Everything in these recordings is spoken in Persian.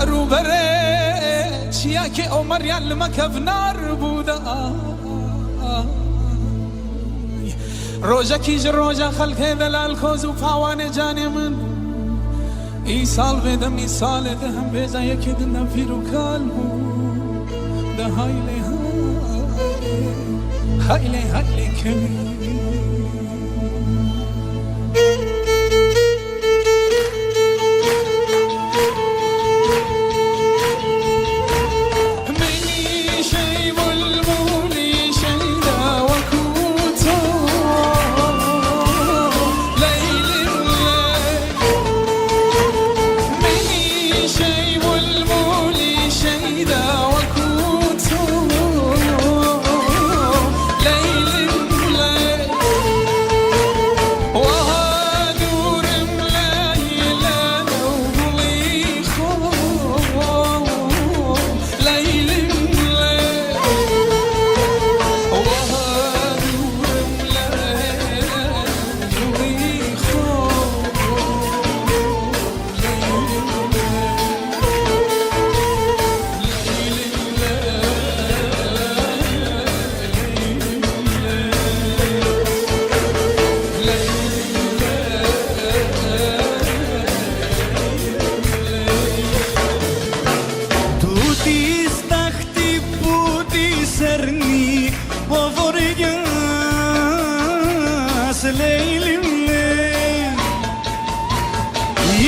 رو بره چیا که عمر یلم کفنار بوده روژه کیج روژه خلق دلال خوز و پاوان جان من ای سال بدم ای سال ده هم بیزا یکی دنم فیرو کالمو ده هایلی هایلی هایلی کمی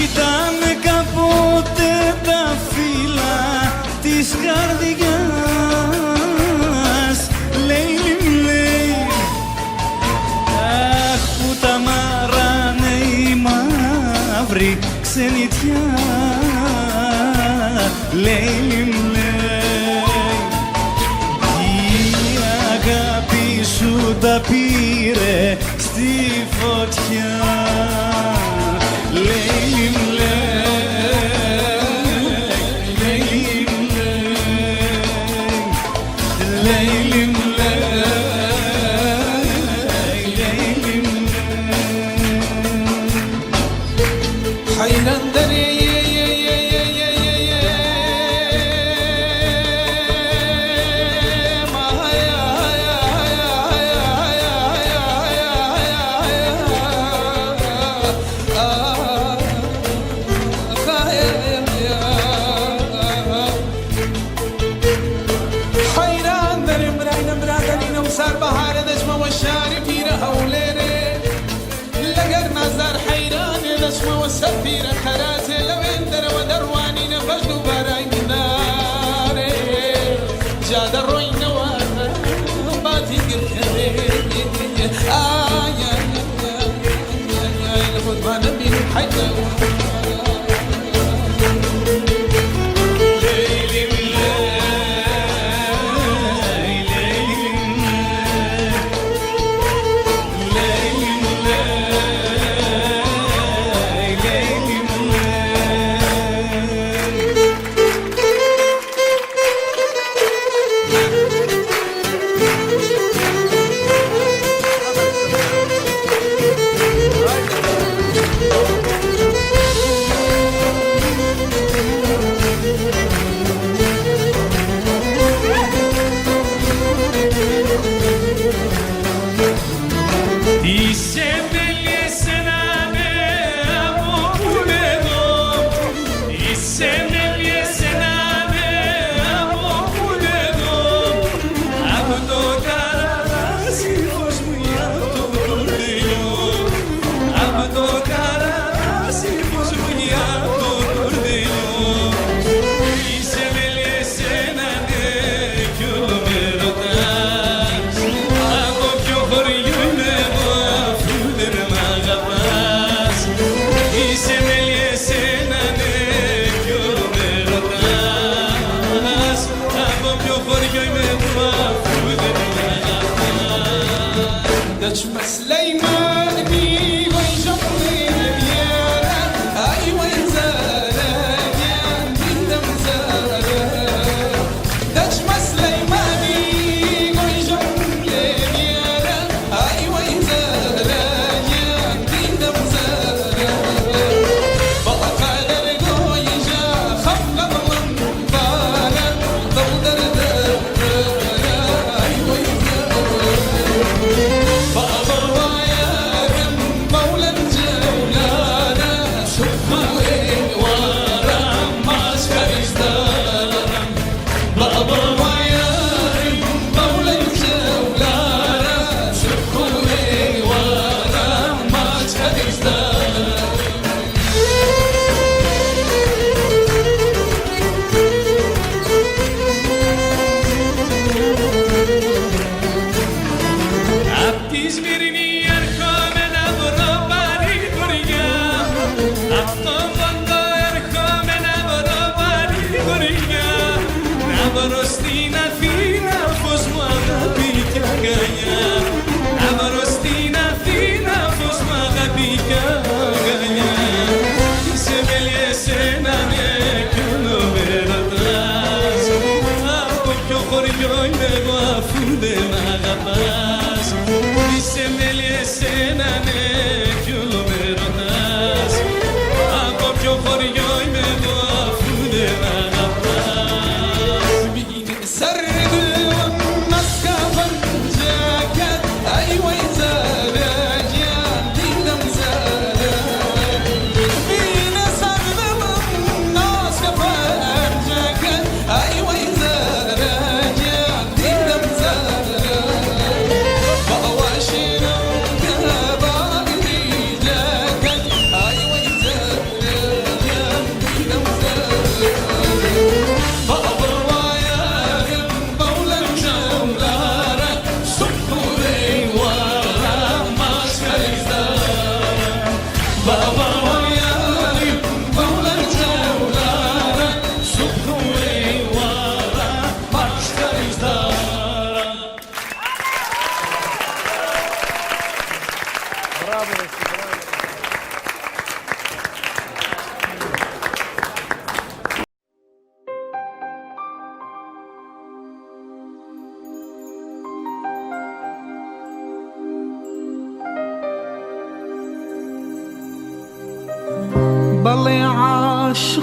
Ήταν κάποτε τα φύλλα της καρδιάς. Λέιλι μου λέει, αχ που τα μαράνε οι μαύροι ξενιτιά. Λέιλι μου λέει, η αγάπη σου τα πήρε στη φωτιά. Λέιλι μου λέει, Λέιλι μου λέει, Λέιλι μου λέει, Λέιλι μου λέει. Hayrandari سفير خرات لوين در ودرواني نفجد براي مناري جاد الروين وباتي قركري يا الخطبان بين حيث Είσαι με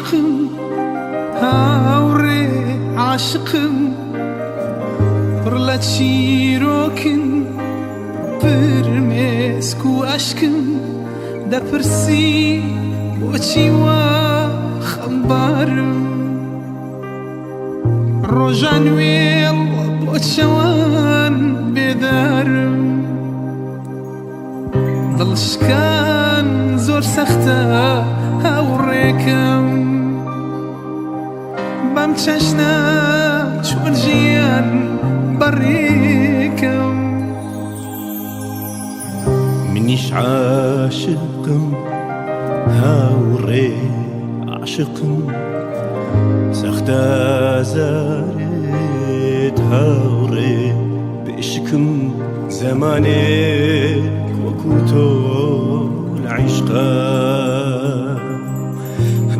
عاشقم هاوري عاشقم برلت شیروکن پرمسکو عشقم در پرسی بوچی و خمبارم روژانویل بوچوان بیدارم دڵشکان زۆر سەختە هاوڕێکم بەم چەشنە چۆن ژیان بەڕێکم منیش عاشقم هاوڕێ عاشقم سەختە زارێت هاوڕێ بێشکم زەمانێک وەکو العشقا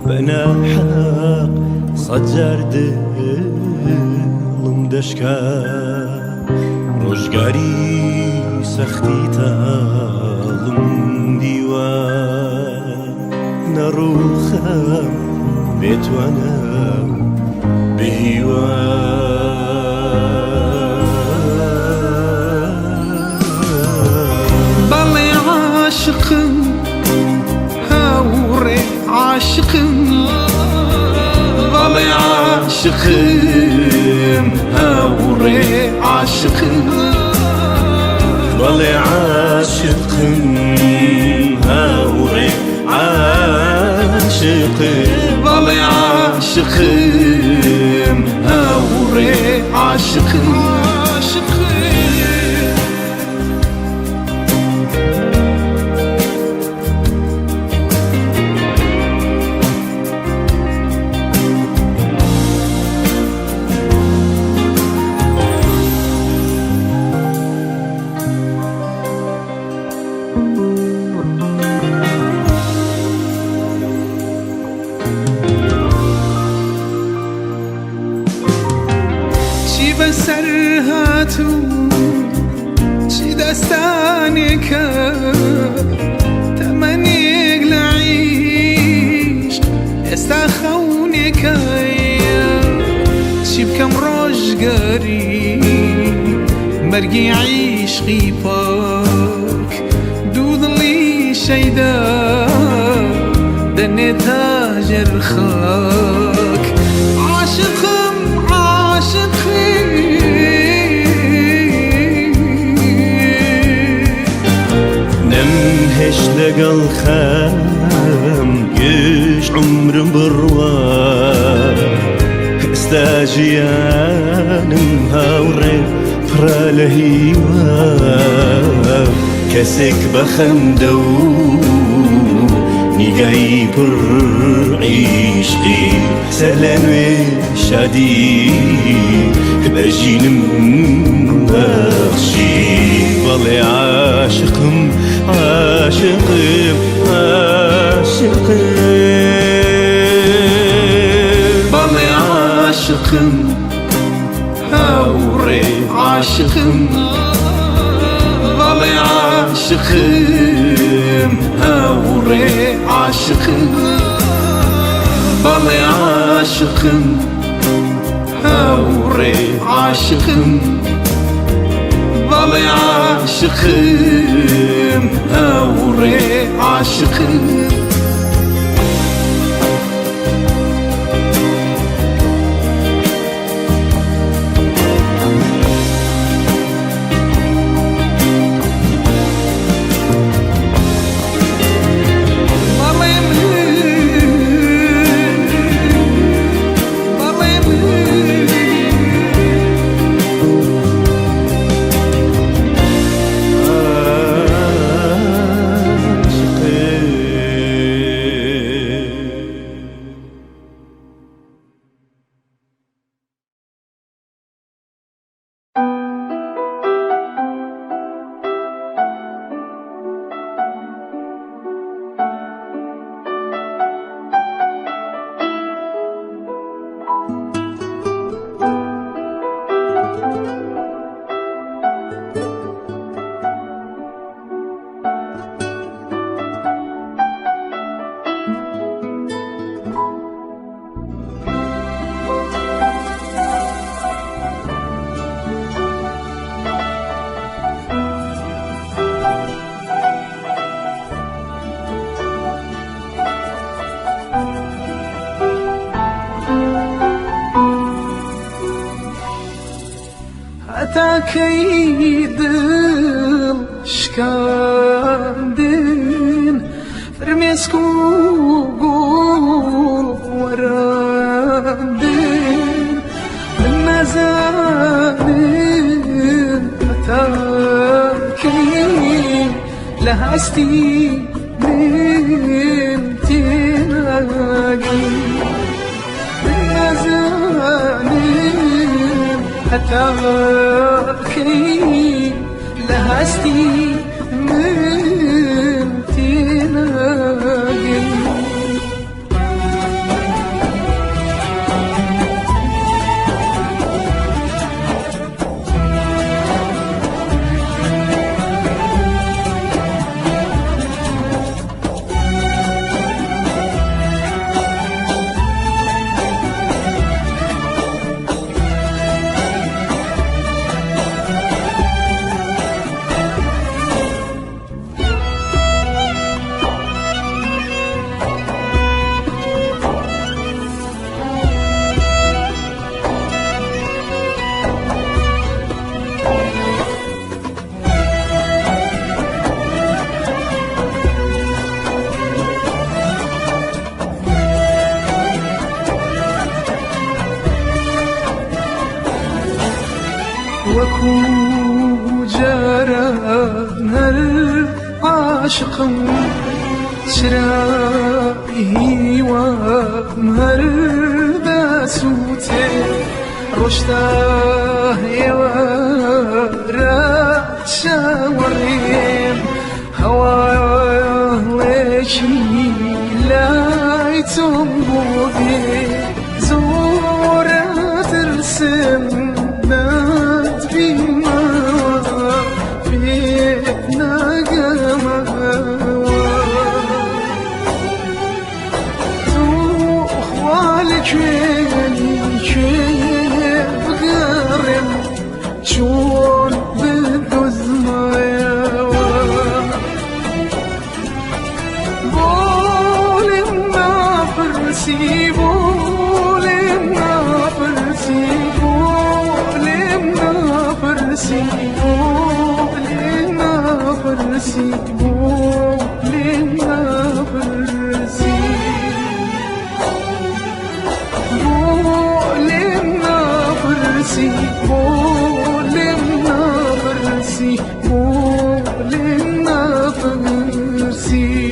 بنا حق صجر دلم دشکا روزگاری سختی تالم دیوان نروخم بتوانم بهیوان عاشقم هاوري عاشقم والله عاشقم هاوري عاشقم والله عاشقم هاوري عاشقم والله عاشقم هاوري عاشقم چی بسر هاتو چی دستانی کرد تمنیگ لعیش استخونی کرد چی بکم روزگاری مرگی عشقی پاک دودلی شیدا دنی تاجر خاک عاشقم نمهش لقل خام يش عمرم بروار استاجيانم هاوري فرا لهيوا كسك بخندو نيجاي بر عشقي سلامي شادي بجينم بخشي والله عاشقم عاشقم عاشقم والله عاشقم هاوري عاشقم والله عاشقم هاوري عاشقم والله عاشقم هاوري عاشقم والله عاشقم هاوري عاشقم تا كيدل شكاندن فرميسكو قول وراندن المزامن تا كيد لهستي من تناقي المزامن حتى كي لهستي من تناقي وكو جرى نهر عاشق شرائه ومهر داسوته رشده يورا شاورين هوا لكي لا يتنبوذي زورة ترسم بما فينا قموا تخوالك بقرم شون بالدزمايا بولنا فرسي بولنا فرسي لنا فرسي لنا فرسي لنا فرسي لنا فرسي لنا فرسي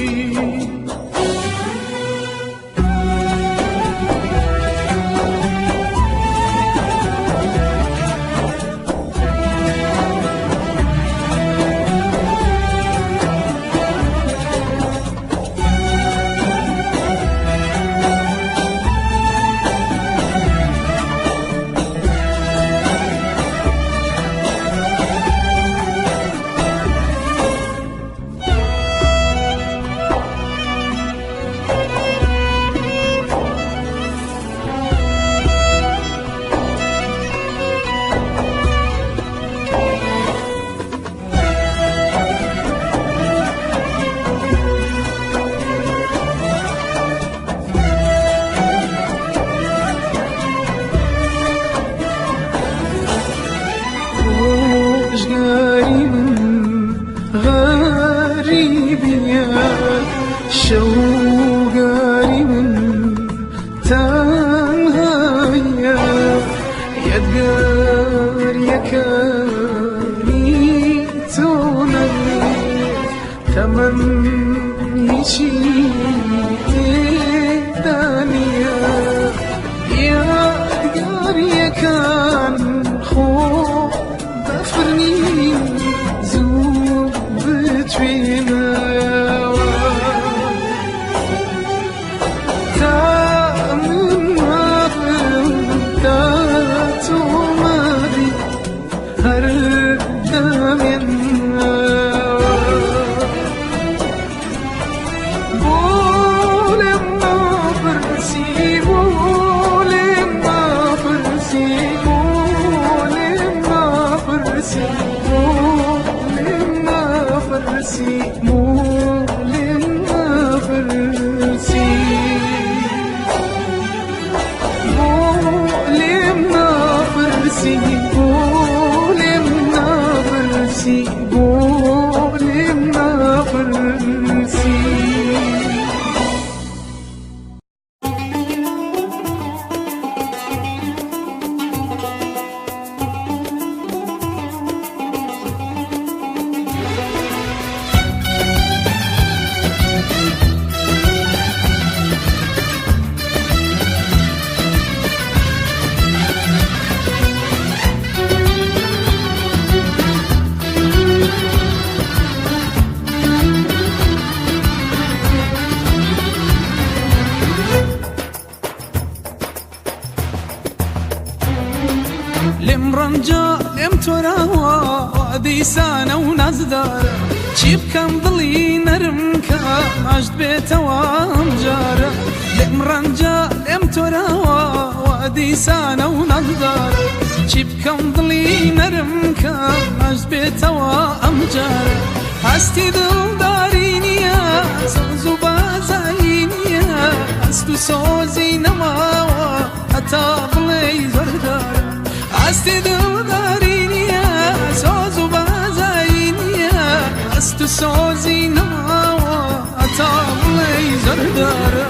شوقاري من تنهايا يدقار يكاري توني تمني شيء دانيا يدقار يكان خوب بفرني زوب بتوينا برسی گلیم نبرسی لم رنجا لم تراوى وادي سانة ونزدارة شيب كم ضلي نرمكا عجد بيتوام جارة لم رنجا لم تراوى وادي سانة ونزدارة شيب كم ضلي نرمكا عجد بيتوام جارة هستي دل دارينيا سوزو بازاينيا هستو سوزي نماوى هتابلي زردارة هستی دل دارینیا سوزو بازاینیا هستو سوزی نماوا اتابلی زرداره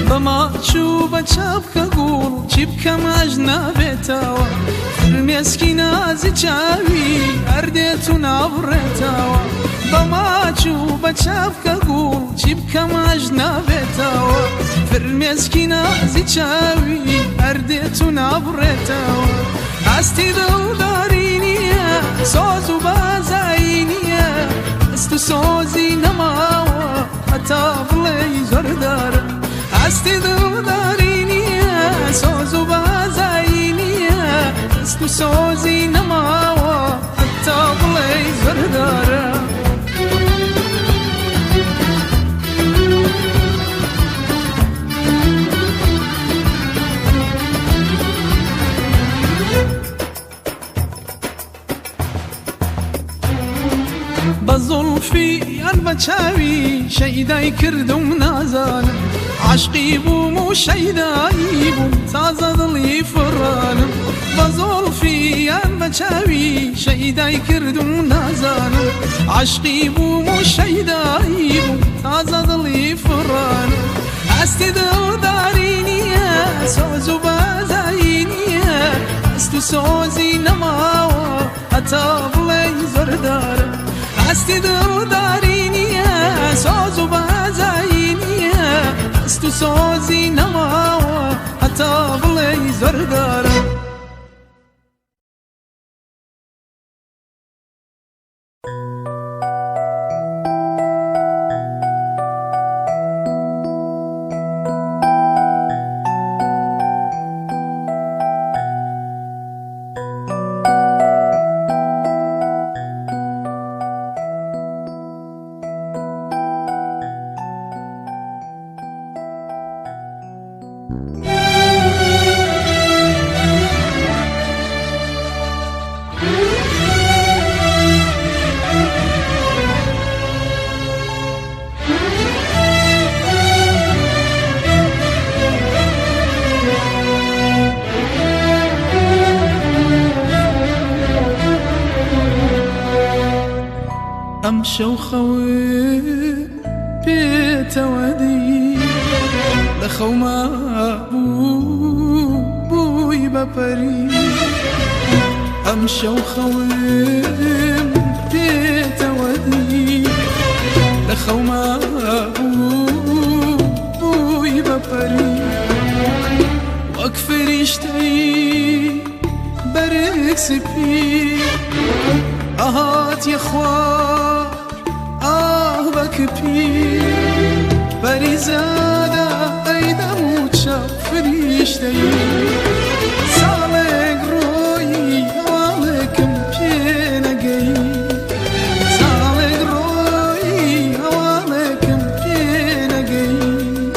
بما تشوب تشابك قول تشبك ماجنا بيتاوا فرميسكي نازي تشاوي أرديت ونابريتاوا بما تشوب تشابك قول تشبك ماجنا بيتاوا فرميسكي نازي تشاوي أرديت ونابريتاوا هستي دل دارينيا سوزو بازاينيا استو سوزي نماوا أتابلي زردارة هستی دل دارینیا سوزو بازاینیا استو سوزی نماوا اتابلی زرداره بزلفی ان بچاوی شیدای کردم نازانم عشقي بو مو شيداي بو تازه ضلي فرانم بزولفي ان بچاوي شيداي كردم نازانم عشقي بو مو شيداي بو تازه ضلي فرانم هستي دل دارينيا سوزو بازاينيا استو سوزي نماوا اتابلي زرداره هستي دل دارينيا سوزو بازاينيا استو سوزي نماوا اتابلي زرداره أمشى وخوي بيت ودي لخو ما بوي ببري أمشى وخوي بيت ودي لخو ما بوي ببري واكفر يشتي برك سبي آهات يا خوار بكبي بريزادا أيدا موتشا فريشتي سالك روي والكم بينا جاي سالك روي والكم بينا جاي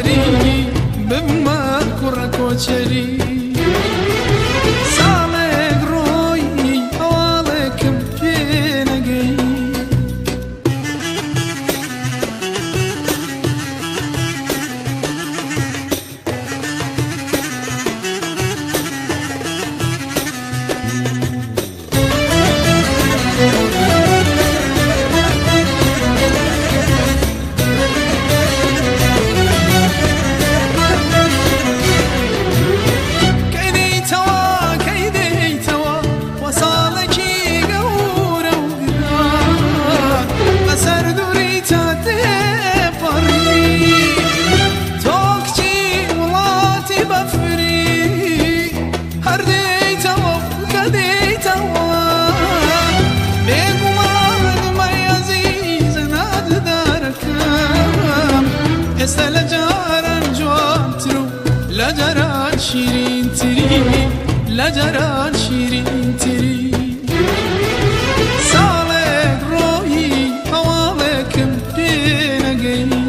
کوچری بما کوڕە کۆچەری ساڵێک ڕۆیی هەواڵێکم پێ نەگەی لجران شیرین تری لجران شیرین تری سالک روحی حوالکم پی نگی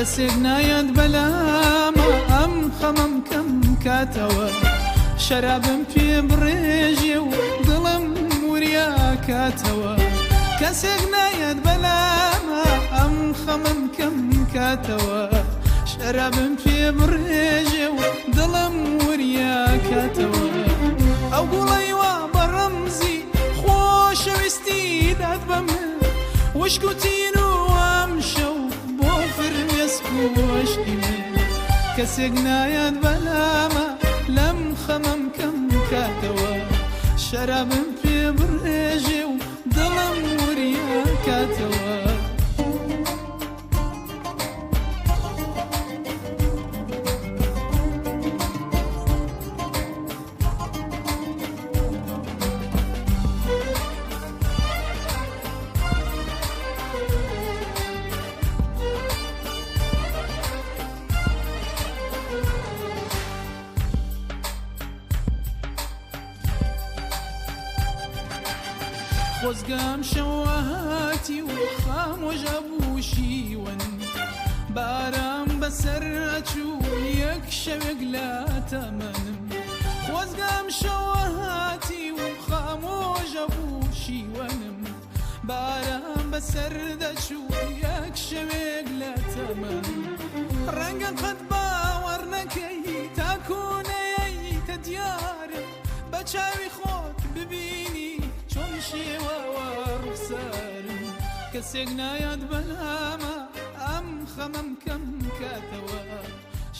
کەسێک نایەت بەلامە ئەم خەمەم کەم کاتەوە شەرابم پێ بڕێژێ و دڵم وریا کاتەوە کەسێک نایەت بەلامە ئەم خەمەم کەم کاتەوە شەرابم پێ بڕێژێ و دڵم وریا کاتەوە ئەو گوڵەی وا بە ڕەمزی خۆشەویستی داد بە من وشک و تین و ئەم شەو کەسێک نایەت بەلامە لەم خەمەم کەم کاتەوە شەرابم پێ بڕێژێ و دڵم وریا کاتەوە خۆزگەم شەوە هاتی و خامۆژە بوو شیوەن بارام بەسەر ئەچوو یەک شەوێک لە تەمەنم خۆزگەم شەوە هاتی و خامۆژە بوو شیوەنم بارام بەسەر دەچوو یەک شەوێک لە تەمەنم ڕەنگە قەت باوەڕ نەکەی تاکوونەیەیتە دیارە بە چاوی خۆت ببینی چۆن شێوەوە ڕوخسارم کەسێک نایەت بەلامە ئەم خەمەم کەم کاتەوە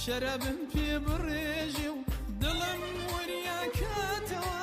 شەرابم پێ بڕێژێ و دڵم وریا کاتەوە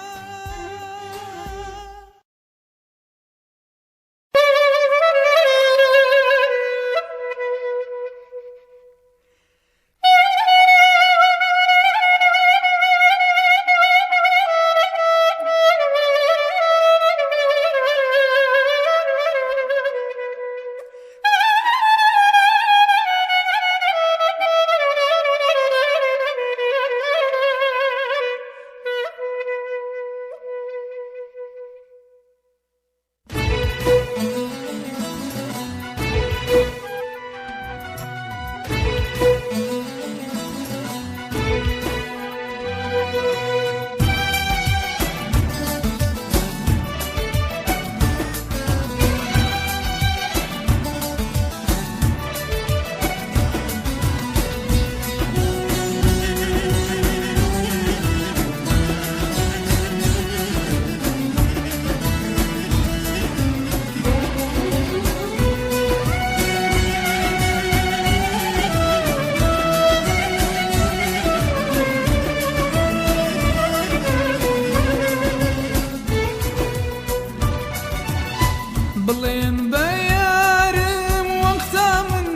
بڵێن بە یارم وەختە من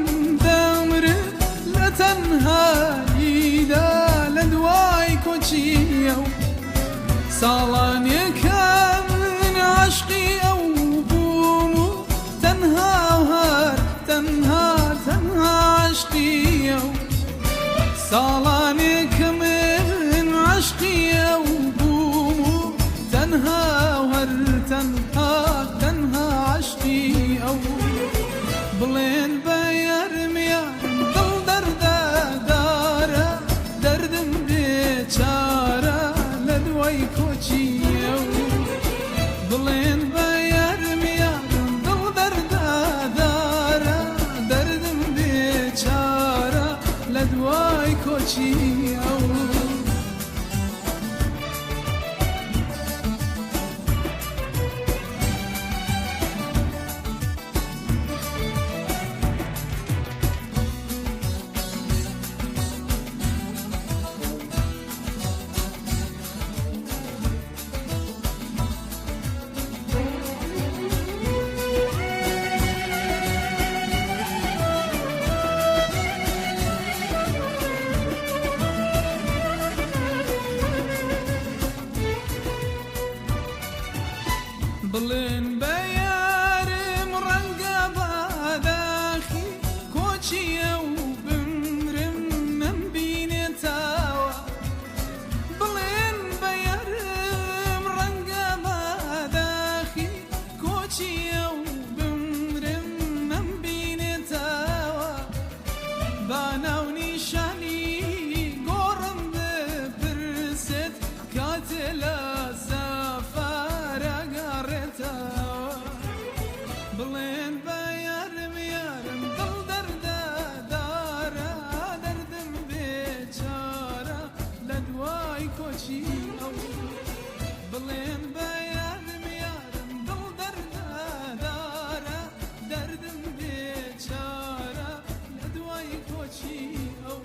دەمرم لە تەنهاییدا لە دوای کۆچیە و ساڵانێکە من عاشقی ئەو بووم و تەنها هەر تەنها عاشقیە و ساڵانێکە من عاشقی ئەو بووم و تەنها هەر تەنها عاشقی ئەو بڵێن بە یارم یارم دڵ دەردەدارە دەردم بێچارە لە دوای کۆچیە و بڵێن بە یارم یارم دڵ دەردەدارە دەردم بێچارە لە دوای کۆچیە و بڵێن بە یارم ڕەنگە بەداخی کۆچیە و بمرم نەمبینێتەوە بڵێن بە یارم ڕەنگە بەداخی کۆچیە و بمرم نەمبینێتەوە با ناو نیشانی گۆڕم بپرسێت کاتێ لە بڵێن بە یارم یارم دڵ دەردەدارە دەردم بێچارە لە دوای کۆچی ئەو بڵێن بە یارم یارم دڵ دەردەدارە دەردم بێچارە لە دوای کۆچی ئەو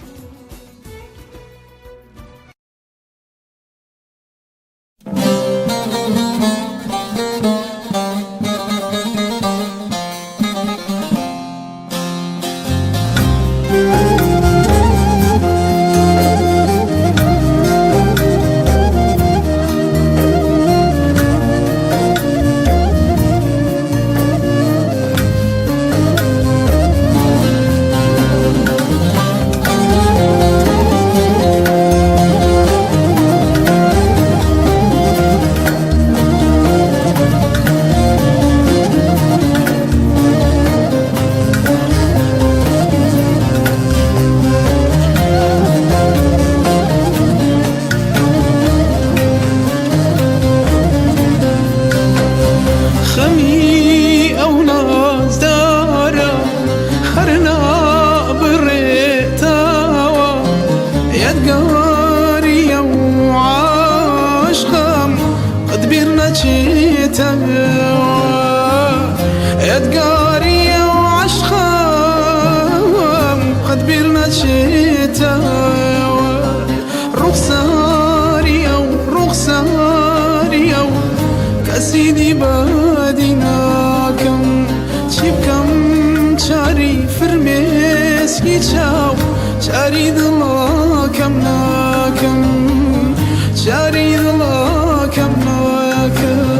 يدقاري وعشقام قد بيرنا شتا رخصاري كسيدي باديناكم شبكم شاري فرميسكي شاو شاري ضلاكم ناكم شاري ضلاكم ناكم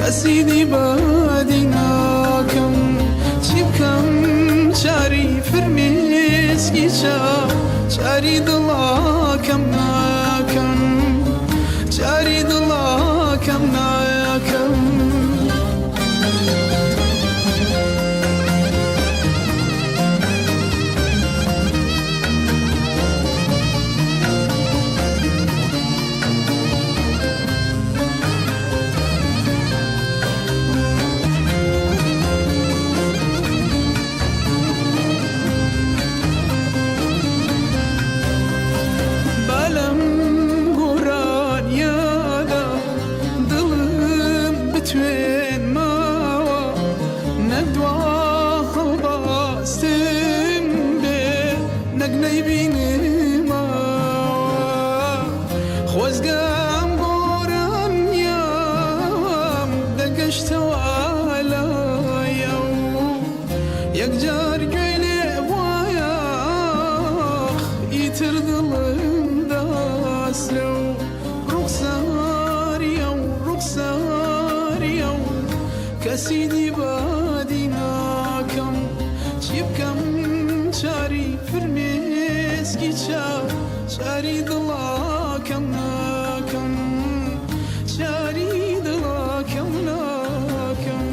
سيدي بادیناکم چی بکەم چاری فرمێسکیچە چاری دڵاکەم ناکەم چاری دڵاکەم ناکەم خۆزگەم گۆرانیام دەگەشتەوە لایە و یەکجار گوێ لێ وایە ئیتر دڵم دەسرە و ڕوخساریە و ڕوخساریە و کەسی دیبادی ناکەم چی بکەم چاری فرمێسکی چاری دڵاکەم ناکەم چاری دڵاکەم ناکەم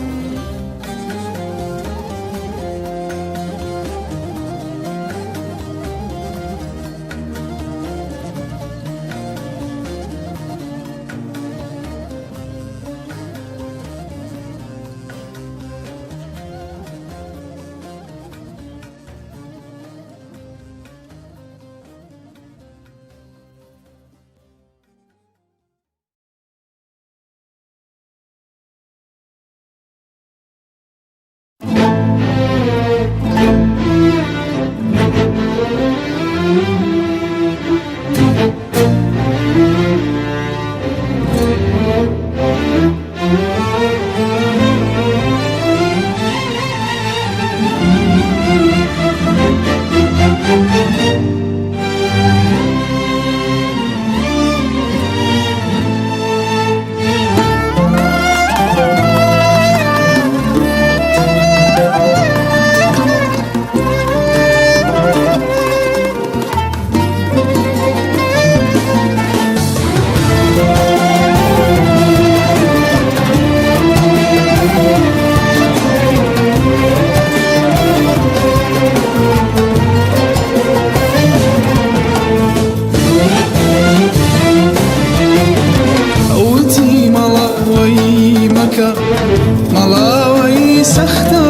مەڵاوەی سەختە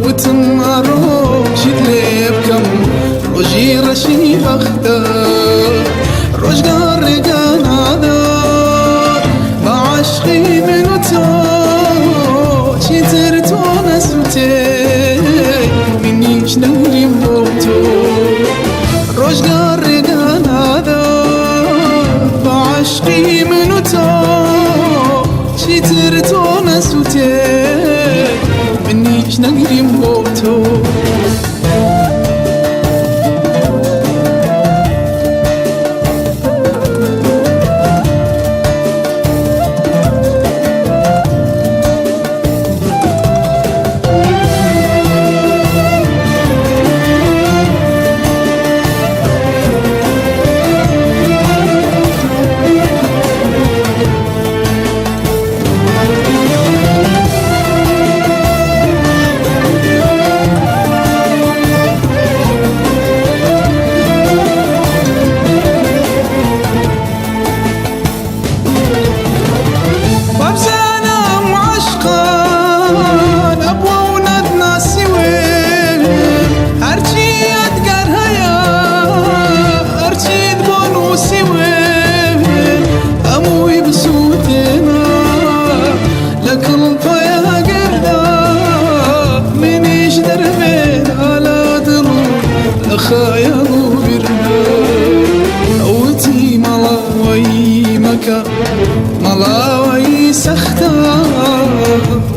وتم ئەڕۆژیت لێ بکەم ڕۆژی ڕەشی بەختە ڕۆژگار ڕێگە نادات بە عاشقی من و تۆ چیتر تۆ نەسووتێ منیش نەگریم بۆ تۆ ڕۆژگار ڕێگە نادات بە عاشقی من و تۆ چیتر تۆ نەسووتێ منیش نەگریم بۆ تۆ مەڵاوەی سەختە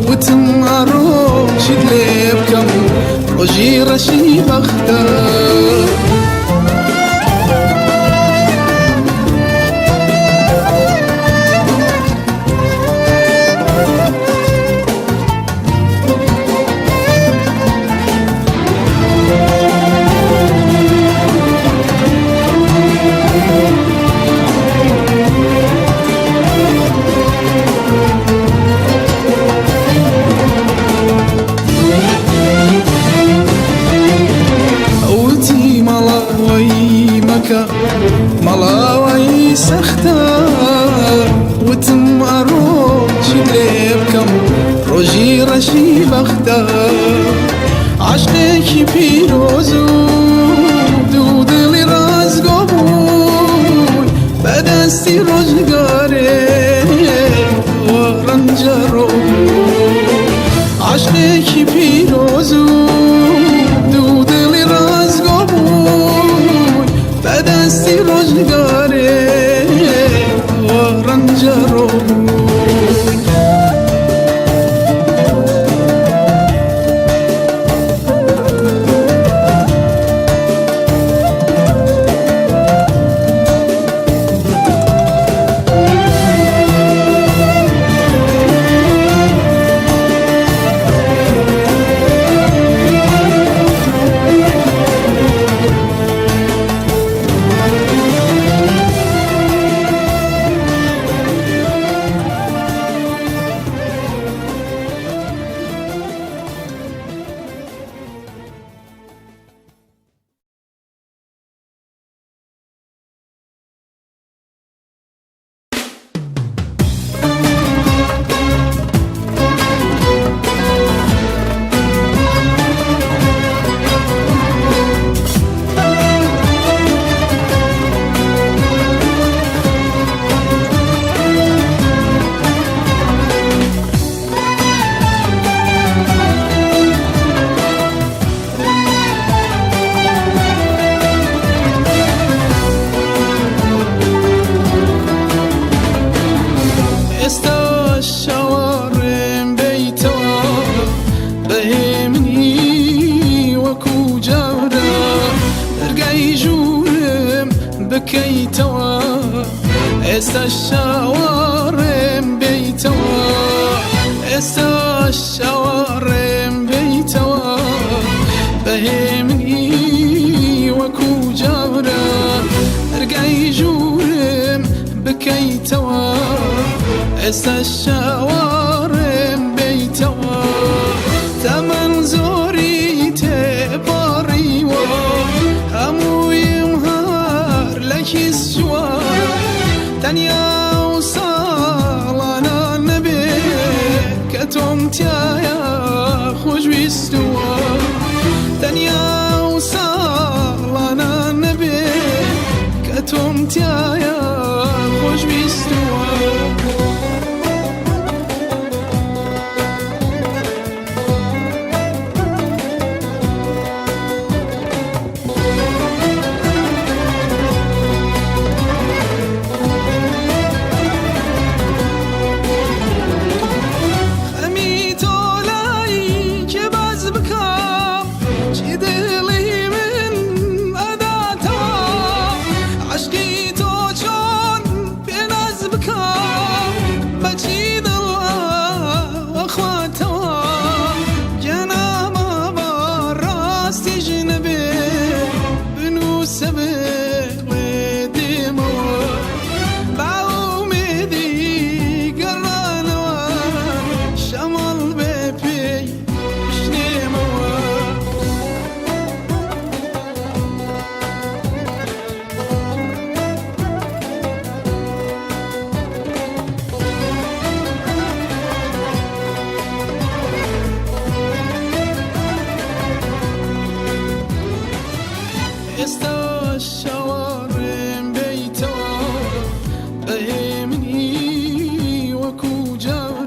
وتم ئەڕۆژیت لێ بکەم ڕۆژی ڕەشی بەختە روژی رشی بخته عشقی کی پیروزو دو دلی رازگو بود به دستی روزگاره و رنجرو عشقی کی پیروزو دو دلی رازگو بود به دستی روزگاره و رنجرو الشوارم بيتوا الشوارم بيتوا بهمني وكو جبرا رقاي جورم بكيتوا الشوارم بيتوا تمن زوري تباري همو يمهار لك السوار تنيا وصالنا النبي كتمت يا خوش بيستوى تنيا وصالنا النبي كتمت يا خوش بيستوى الشوارم بيتوا بهمني وكو جورا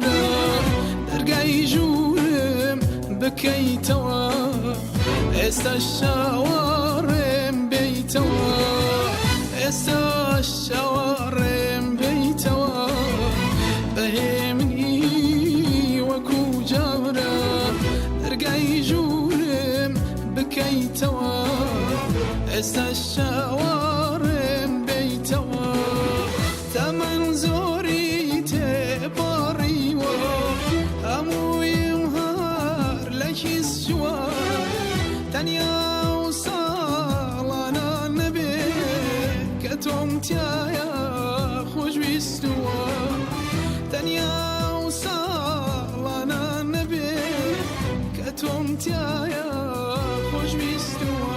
درقاي جورم بكيتوا الشوارم بيتوا الشوارم بيتوا بهمني وكو جورا درقاي جورم بكيتوا الشوارم بيتوا تمن زوري تباري همو يمهار لك السوار تنيا وصالنا النبي كتمت يا خوش بيستوى تنيا وصالنا النبي كتمت يا خوش بيستوى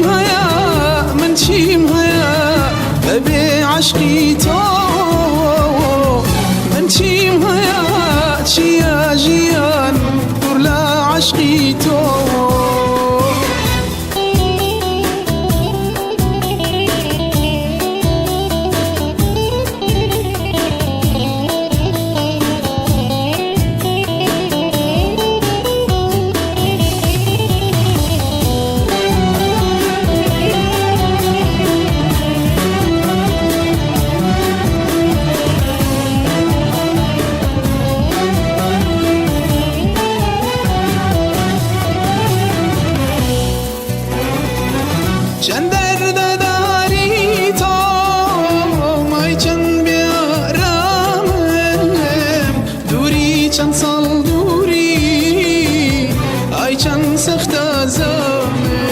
هيا من تشيم هيا ببي عشقي تو من تشيم هيا تشيا جيان دور لا عشقي تو چند درد داری تو مای چند بیارمم دوری چند سال دوری ای چند سخت ازمه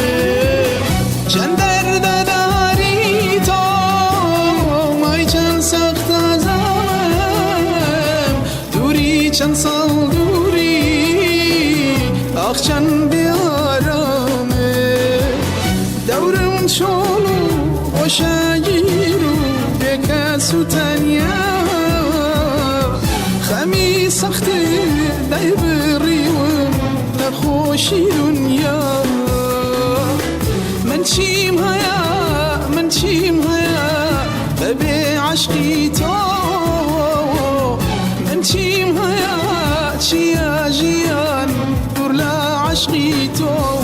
چند درد داری تو مای چند سخت ازمم دوری چند سال دوری آخ چند شونو وشاجيرو بكاسو تانيا خمي سختي دايبريون لخوشي دنيا من تشيم هيا من تشيم هيا ببي عشقي تو من تشيم هيا تشيا جيان دور لا عشقي تو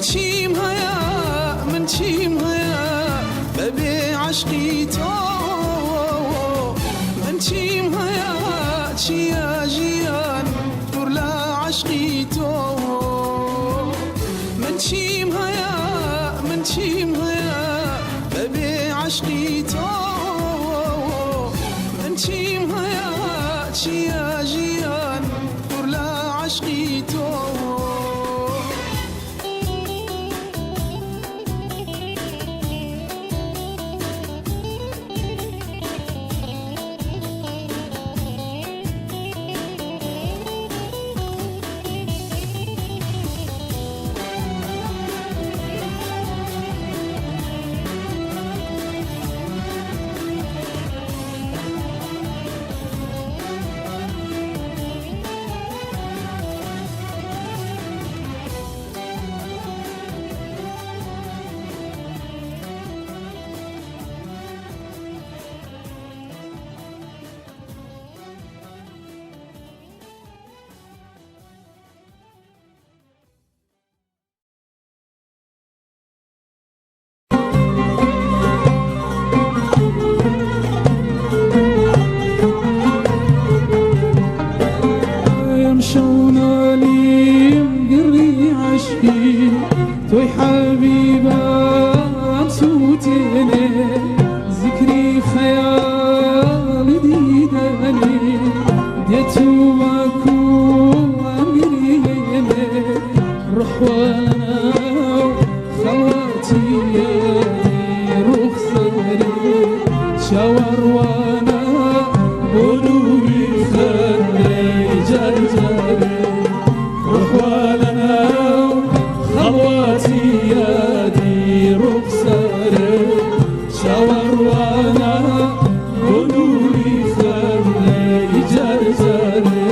منشيم هيا منشيم هيا ببي عشقي تو منشيم هيا تشيا جيان دور لا عشقي تو منشيم هيا منشيم هيا ببي عشقي تو منشيم هيا تشيا جيان دور لا عشقي تو توي حبيبة صوتيني ذكري خيالي ديداني ديتو ماكو أميريني روح وانا خلاتي يدي رخصاني شاور وانا قلوبي خلي جرجري روح وانا خلواتي يدي رخصاني شاور وانا قلوبي خلي جرجري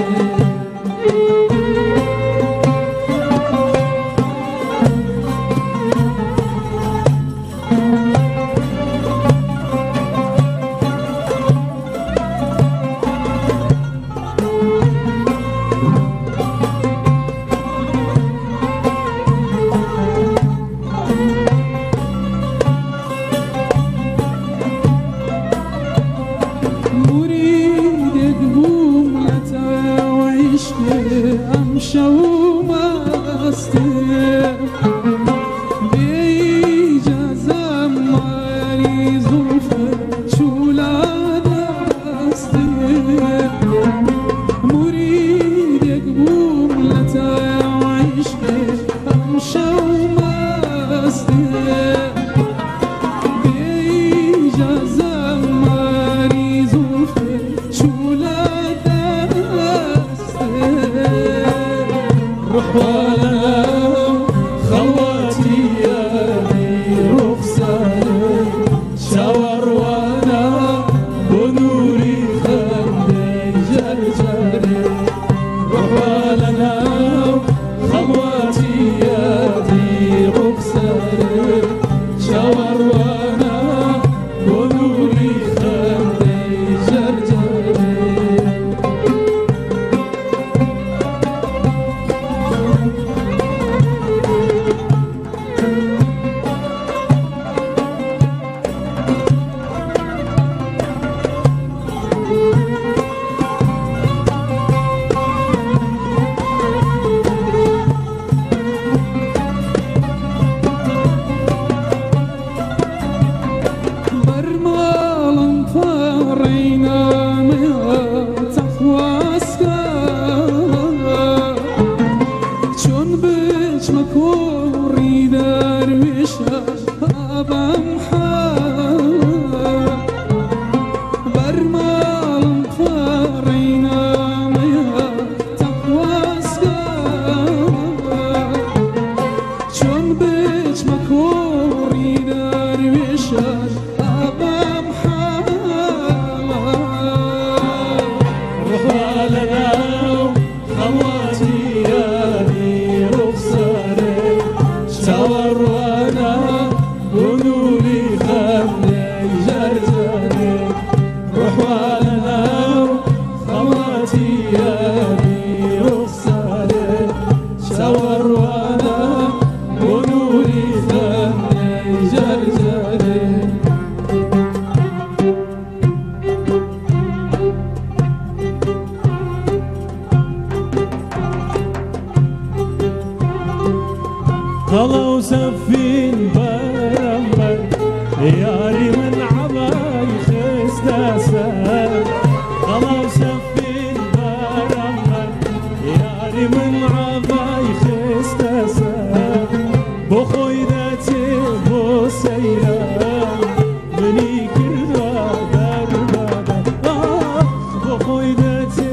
شد ابم حما وحالنا خواتي يدي رخصاري شاور وانا قلوبي خمني جرجاني وحالنا خواتي يدي رخصاري شاور وانا قلوبي خمني جرجاني طلعوا سفين برمر ياري من عباي خستاسا طلعوا سفين برمر ياري من عباي خستاسا بخويدتي بوسيران مني كردا دربادا بخويدتي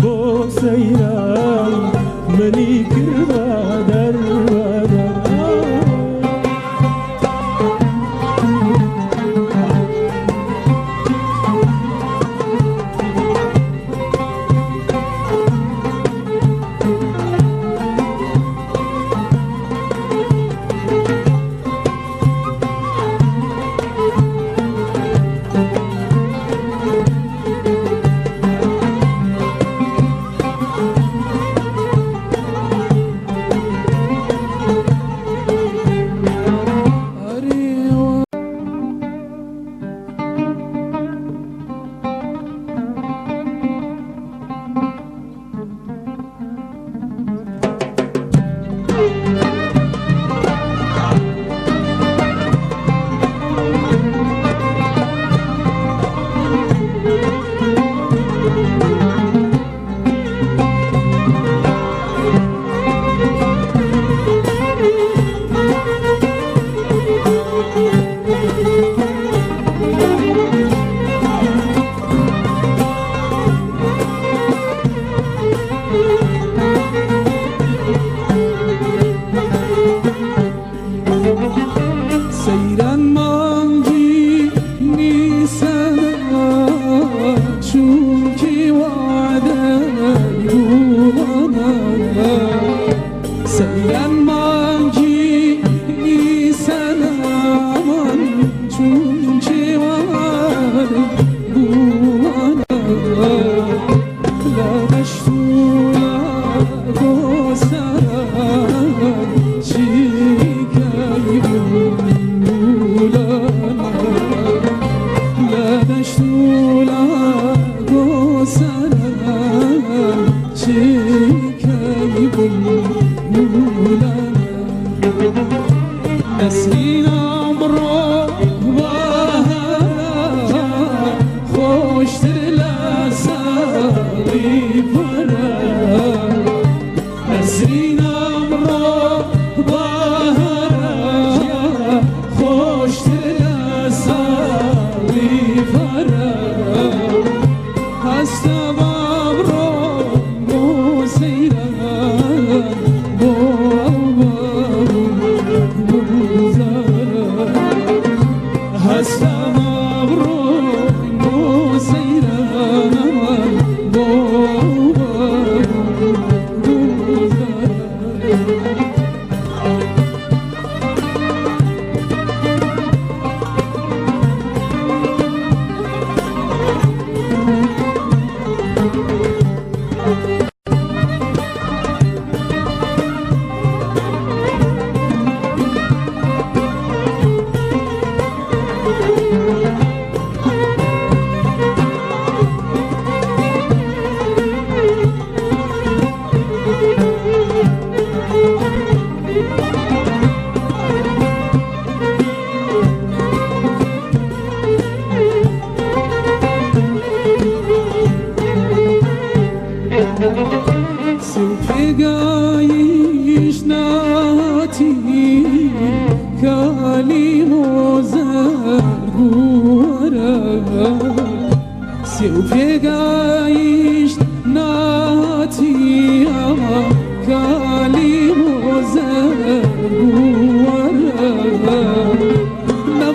بوسيران مني كردا دربادا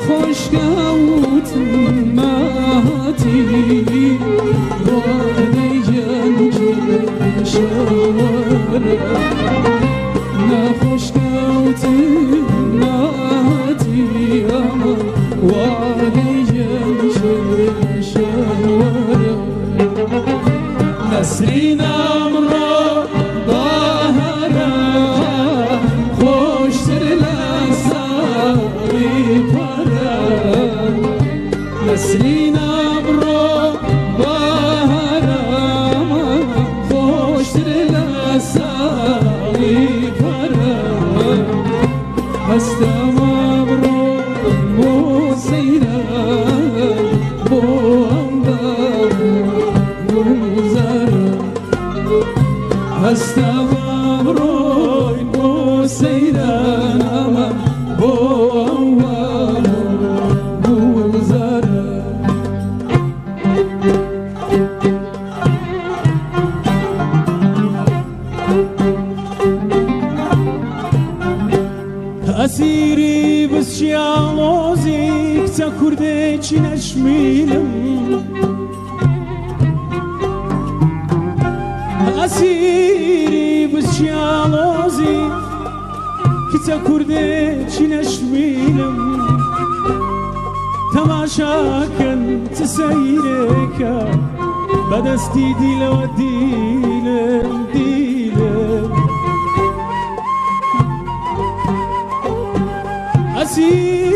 خوش قوت ماتي وادي جنج شوارع نخوش قوت ماتي وادي جنج شوارع نسرين امرو ظهرا خوش نسرين أبرو بهرا خوش لساني فرا هستم أبرو مو سيرا مو أمبر مو زرا هستم أبرو مو سيرا مو أمبر أسيري بس شيالوزي كتا كرديتشي نشميلم أسيري بس شيالوزي كتا كرديتشي نشميلم تماشاكن تسيريكا بدستي ديلا وديلم ديلم أسيري